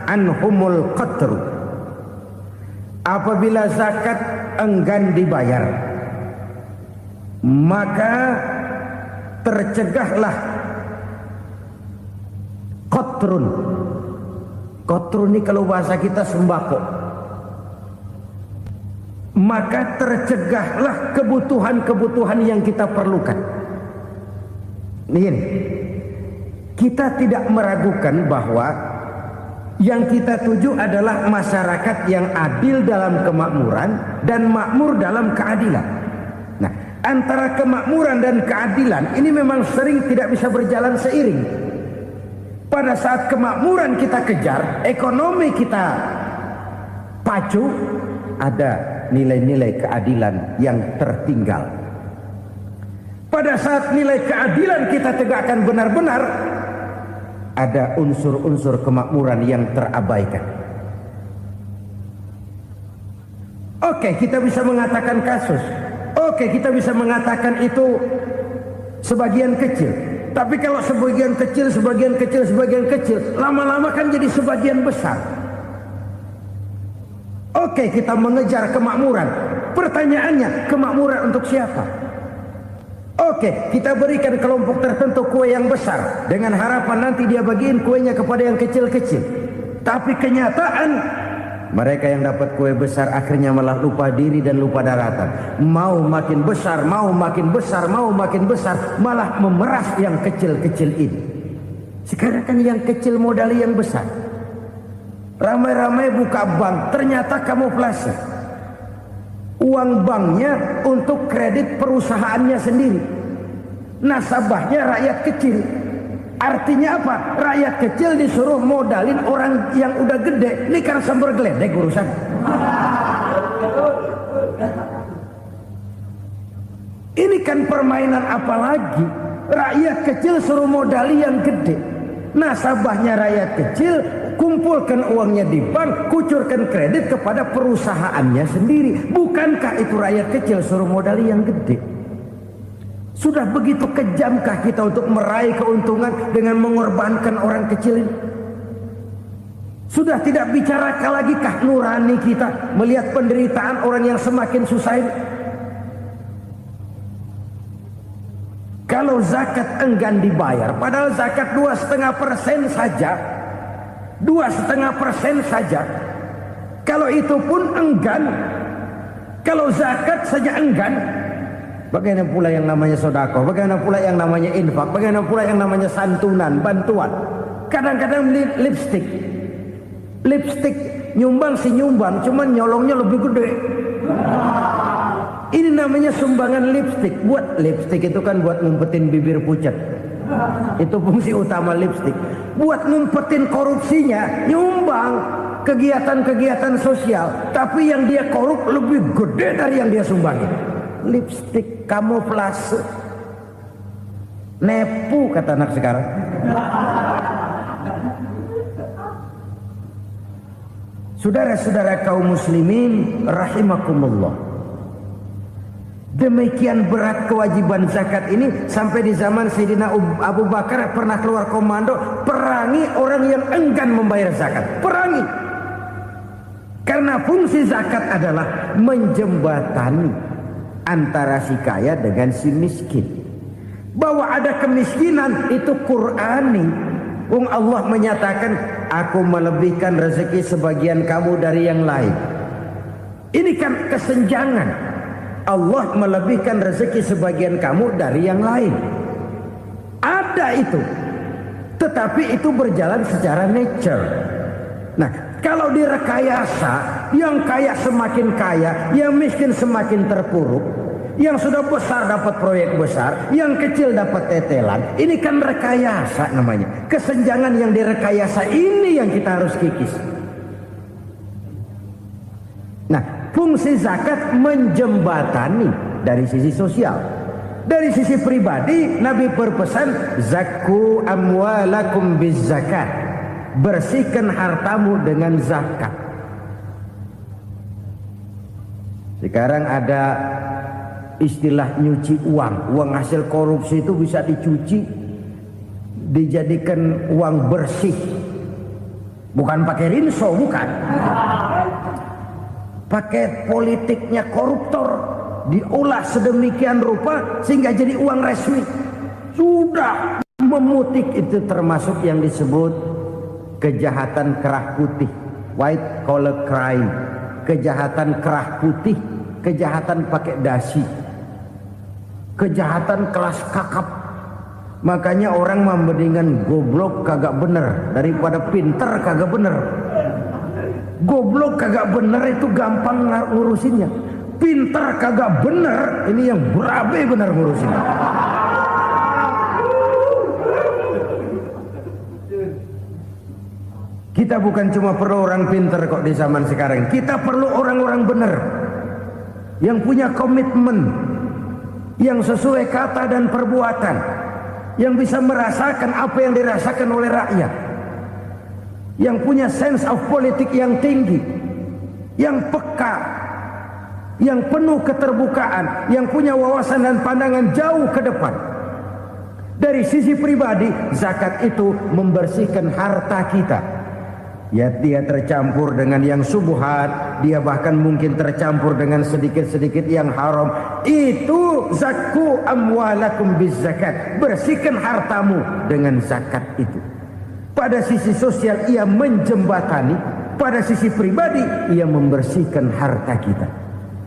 anhumul qatr. Apabila zakat enggan dibayar, maka tercegahlah qatrun. Qatrun ini kalau bahasa kita sembako. Maka tercegahlah kebutuhan-kebutuhan yang kita perlukan. Ini, kita tidak meragukan bahwa yang kita tuju adalah masyarakat yang adil dalam kemakmuran dan makmur dalam keadilan. Nah, antara kemakmuran dan keadilan ini memang sering tidak bisa berjalan seiring. Pada saat kemakmuran kita kejar, ekonomi kita pacu, ada nilai-nilai keadilan yang tertinggal. pada saat nilai keadilan kita tegakkan benar-benar, ada unsur-unsur kemakmuran yang terabaikan. Oke, kita bisa mengatakan kasus. Oke, kita bisa mengatakan itu sebagian kecil. Tapi kalau sebagian kecil, lama-lama kan jadi sebagian besar. Oke, kita mengejar kemakmuran. Pertanyaannya, kemakmuran untuk siapa? Oke, kita berikan kelompok tertentu kue yang besar dengan harapan nanti dia bagiin kuenya kepada yang kecil-kecil. Tapi kenyataan, mereka yang dapat kue besar akhirnya malah lupa diri dan lupa daratan. Mau makin besar, malah memeras yang kecil-kecil ini. Sekarang kan yang kecil modali yang besar. Ramai-ramai buka bank, ternyata kamuflase. Uang banknya untuk kredit perusahaannya sendiri. Nasabahnya rakyat kecil. Artinya apa? Rakyat kecil disuruh modalin orang yang udah gede. Ini kan sumber geledek urusan. Ini kan permainan apa lagi? Rakyat kecil suruh modali yang gede. Nasabahnya rakyat kecil, kumpulkan uangnya di bank, kucurkan kredit kepada perusahaannya sendiri. Bukankah itu rakyat kecil suruh modali yang gede? Sudah begitu kejamkah kita untuk meraih keuntungan dengan mengorbankan orang kecil ini? Sudah tidak bicarakah lagi kah nurani kita melihat penderitaan orang yang semakin susah ini? Kalau zakat enggan dibayar, padahal zakat 2,5% saja, 2,5% saja. Kalau itu pun enggan, kalau zakat saja enggan, bagaimana pula yang namanya sedekah, bagaimana pula yang namanya infak, bagaimana pula yang namanya santunan, bantuan. Kadang-kadang lipstick nyumbang si nyumbang, cuman nyolongnya lebih gede. Ini namanya sumbangan lipstick. Buat lipstick itu kan buat ngumpetin bibir pucat. Itu fungsi utama lipstick. Buat ngumpetin korupsinya, nyumbang kegiatan-kegiatan sosial, tapi yang dia korup lebih gede dari yang dia sumbangin. Lipstick kamuflase, nepu kata anak sekarang. Saudara-saudara kaum muslimin rahimakumullah, demikian berat kewajiban zakat ini sampai di zaman Sayyidina Abu Bakar pernah keluar komando perangi orang yang enggan membayar zakat. Perangi. Karena fungsi zakat adalah menjembatani antara si kaya dengan si miskin. Bahwa ada kemiskinan itu Qur'ani. Allah menyatakan, aku melebihkan rezeki sebagian kamu dari yang lain. Ini kan kesenjangan. Allah melebihkan rezeki sebagian kamu dari yang lain. Ada itu. Tetapi itu berjalan secara nature. Nah, kalau direkayasa, yang kaya semakin kaya, yang miskin semakin terpuruk, yang sudah besar dapat proyek besar, yang kecil dapat tetelan. Ini kan rekayasa namanya. Kesenjangan yang direkayasa ini yang kita harus kikis. Nah, fungsi zakat menjembatani dari sisi sosial. Dari sisi pribadi, Nabi berpesan, zakku amwalakum biz zakat. Bersihkan hartamu dengan zakat. Sekarang ada istilah nyuci uang. Uang hasil korupsi itu bisa dicuci, dijadikan uang bersih. Bukan pakai rinso, bukan. Pakai politiknya koruptor, diolah sedemikian rupa sehingga jadi uang resmi. Sudah memutik, itu termasuk yang disebut kejahatan kerah putih, white collar crime. Kejahatan kerah putih, kejahatan pakai dasi, kejahatan kelas kakap. Makanya orang mendingan goblok kagak bener daripada pinter kagak bener. Goblok kagak bener itu gampang ngurusinnya. Pinter kagak bener, ini yang berabe bener ngurusinnya. Kita bukan cuma perlu orang pinter kok di zaman sekarang. Kita perlu orang-orang bener yang punya komitmen, yang sesuai kata dan perbuatan, yang bisa merasakan apa yang dirasakan oleh rakyat, yang punya sense of politik yang tinggi, yang peka, yang penuh keterbukaan, yang punya wawasan dan pandangan jauh ke depan. Dari sisi pribadi, zakat itu membersihkan harta kita. Ya, dia tercampur dengan yang subuhat, dia bahkan mungkin tercampur dengan sedikit-sedikit yang haram. Itu zakku amwalakum bizzakat. Bersihkan hartamu dengan zakat itu. Pada sisi sosial ia menjembatani, pada sisi pribadi ia membersihkan harta kita.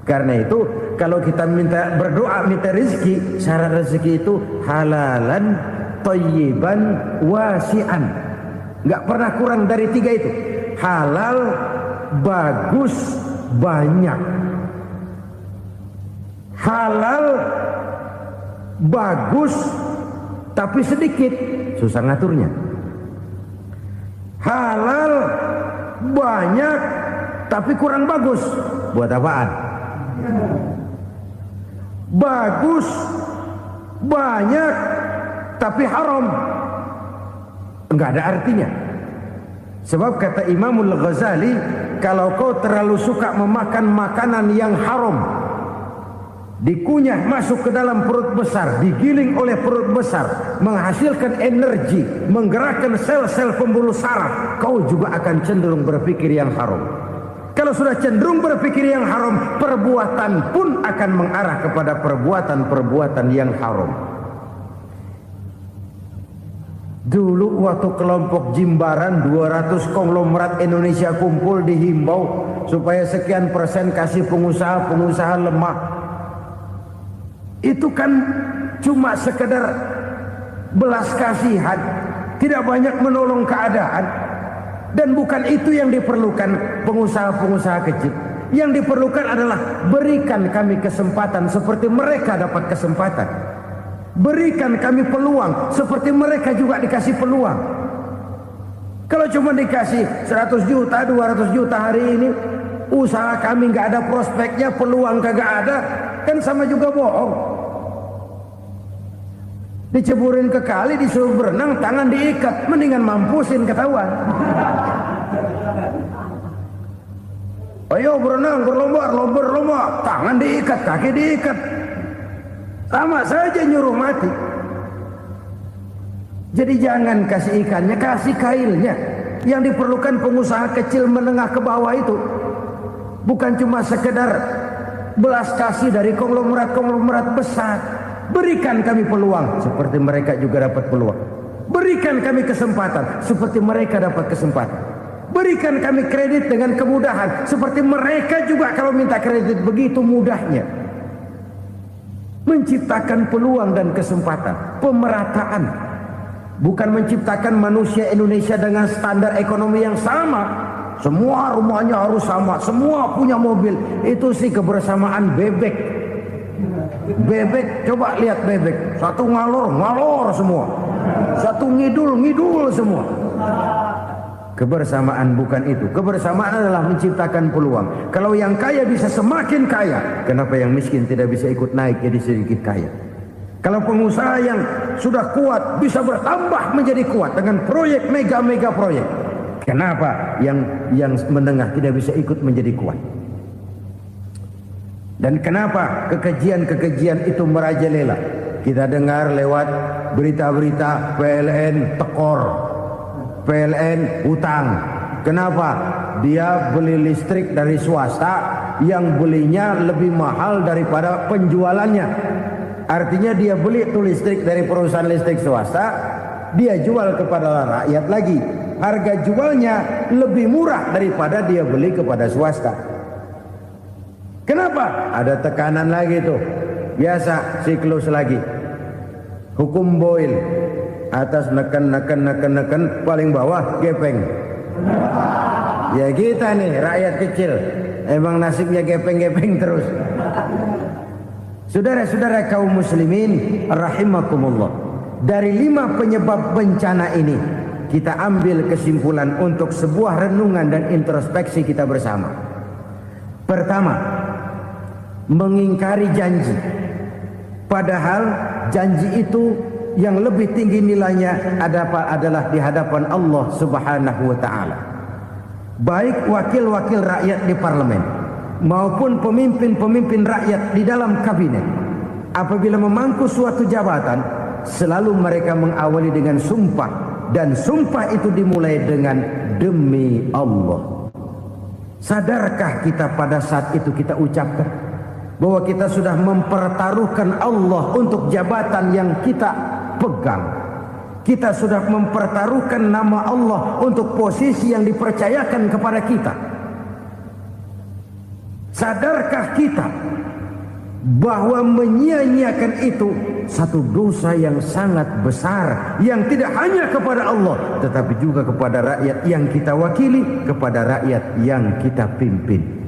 Karena itu kalau kita minta berdoa minta rezeki, syarat rezeki itu halalan thayyiban wasi'an. Enggak pernah kurang dari 3 itu. Halal, bagus, banyak. Halal, bagus, tapi sedikit, susah ngaturnya. Halal, banyak, tapi kurang bagus. Buat apaan? Bagus, banyak, tapi haram, enggak ada artinya. Sebab kata Imamul Ghazali, kalau kau terlalu suka memakan makanan yang haram, dikunyah masuk ke dalam perut besar, digiling oleh perut besar, menghasilkan energi, menggerakkan sel-sel pembuluh saraf, kau juga akan cenderung berpikir yang haram. Kalau sudah cenderung berpikir yang haram, perbuatan pun akan mengarah kepada perbuatan-perbuatan yang haram. Dulu waktu kelompok Jimbaran 200 konglomerat Indonesia kumpul, dihimbau supaya sekian persen kasih pengusaha lemah. Itu kan cuma sekedar belas kasihan, tidak banyak menolong keadaan. Dan bukan itu yang diperlukan pengusaha-pengusaha kecil. Yang diperlukan adalah berikan kami kesempatan seperti mereka dapat kesempatan. Berikan kami peluang seperti mereka juga dikasih peluang. Kalau cuma dikasih 100 juta, 200 juta hari ini, usaha kami nggak ada prospeknya, peluang kagak ada, kan sama juga bohong. Diceburin ke kali, disuruh berenang, tangan diikat, mendingan mampusin ketahuan. Ayo berenang, berlomba, tangan diikat, kaki diikat, sama saja nyuruh mati. Jadi jangan kasih ikannya, kasih kailnya. Yang diperlukan pengusaha kecil menengah ke bawah itu bukan cuma sekedar belas kasih dari konglomerat besar. Berikan kami peluang seperti mereka juga dapat peluang. Berikan kami kesempatan seperti mereka dapat kesempatan. Berikan kami kredit dengan kemudahan seperti mereka juga kalau minta kredit begitu mudahnya. Menciptakan peluang dan kesempatan, pemerataan. Bukan menciptakan manusia Indonesia dengan standar ekonomi yang sama. Semua rumahnya harus sama, semua punya mobil. Itu sih kebersamaan bebek. Bebek, coba lihat bebek, satu ngalor semua, satu ngidul semua. Kebersamaan bukan itu. Kebersamaan adalah menciptakan peluang. Kalau yang kaya bisa semakin kaya, kenapa yang miskin tidak bisa ikut naik jadi sedikit kaya? Kalau pengusaha yang sudah kuat bisa bertambah menjadi kuat dengan proyek mega proyek, kenapa yang menengah tidak bisa ikut menjadi kuat? Dan kenapa kekejian itu merajalela? Kita dengar lewat berita-berita PLN tekor, PLN utang. Kenapa? Dia beli listrik dari swasta yang belinya lebih mahal daripada penjualannya. Artinya dia beli itu listrik dari perusahaan listrik swasta, dia jual kepada rakyat lagi. Harga jualnya lebih murah daripada dia beli kepada swasta. Kenapa? Ada tekanan lagi tuh. Biasa siklus lagi. Hukum Boyle. Atas neken, paling bawah gepeng. Ya kita nih rakyat kecil, emang nasibnya gepeng terus. Saudara-saudara kaum muslimin rahimakumullah. Dari 5 penyebab bencana ini kita ambil kesimpulan untuk sebuah renungan dan introspeksi kita bersama. Pertama, mengingkari janji. Padahal janji itu yang lebih tinggi nilainya adalah di hadapan Allah Subhanahu wa taala. Baik wakil-wakil rakyat di parlemen maupun pemimpin-pemimpin rakyat di dalam kabinet, apabila memangku suatu jabatan, selalu mereka mengawali dengan sumpah, dan sumpah itu dimulai dengan demi Allah. Sadarkah kita pada saat itu kita ucapkan bahwa kita sudah mempertaruhkan Allah untuk jabatan yang kita pegang? Kita sudah mempertaruhkan nama Allah untuk posisi yang dipercayakan kepada kita. Sadarkah kita bahwa menyia-nyiakan itu satu dosa yang sangat besar, yang tidak hanya kepada Allah tetapi juga kepada rakyat yang kita wakili, kepada rakyat yang kita pimpin.